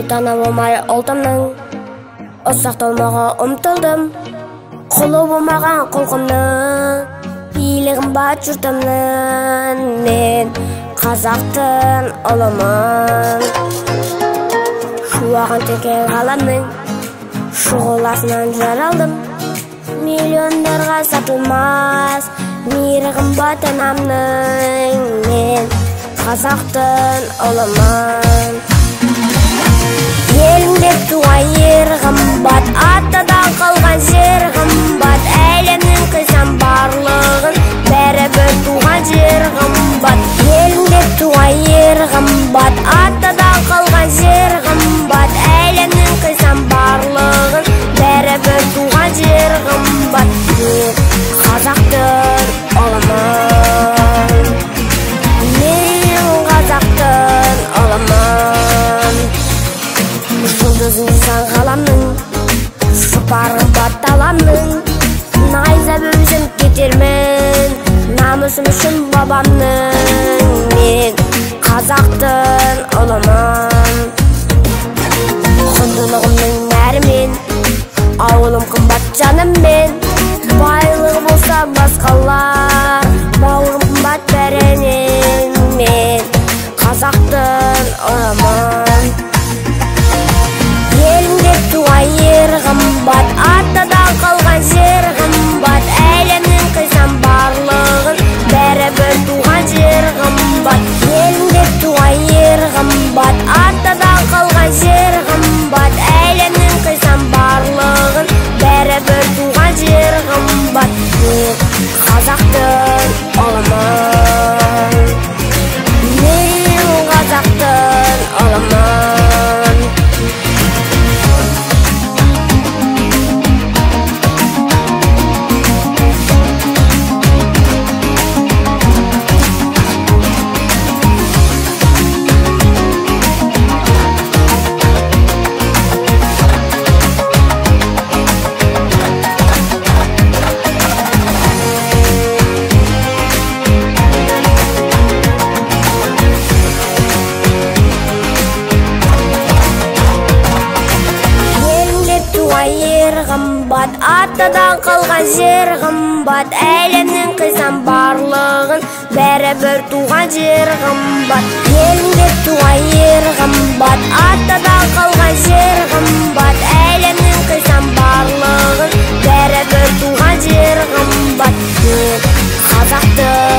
Отана болмай ұлтымның, ұсақталмаға ұмтылдым. Құлы болмаған құлқымның, билігім бар жұртымның. Мен қазақтың ұлымын, шуағын текен ғаламның, шұғыласынан жаралдым. Миллиондарға сатылмас мейірім батынамның. Мен қазақтың ұлымын. Елім деп туған ер қымбат, атадан қалған жер қымбат. Әлемнің қисам барлығын бәрібір туған жер қымбат. Елім деп туған ер қымбат, атадан қалған жер қымбат. Әлемнің қисам барлығын бәрібір туған жер қымбат. Мен қазақтың ұлымын. Мен қазақтың ұлымын. Жұлдызың сан ғаламның, жұпарым батталамның. Найза өзім кетермін, намысым үшін бабамның. Мен қазақтың ұлымын. Құндылығымның нәрімен, ауылым қымбат жаныммен. Байлығы болса басқалар, бауырым қымбат бәрінен. Мен қазақтың ұлымын. Елім деп туған ер қымбат, атадан қалған жер қымбат. Әлемнің қисам барлығын бәрібір туған жер қымбат. Елім деп туған ер қымбат, атадан қалған жер қымбат. Әлемнің қисам барлығын бәрібір туған жер қымбат. Мен қазақтың ұлымын. Мен қазақтың ұлымын. Қымбат, атадан қалған жер қымбат. Әлемнің қисам барлығын бәрібір туған жер қымбат. Елім деп туған ер қымбат, атадан қалған жер қымбат. Әлемнің қисам барлығын бәрібір туған жер қымбат. Мен қазақтың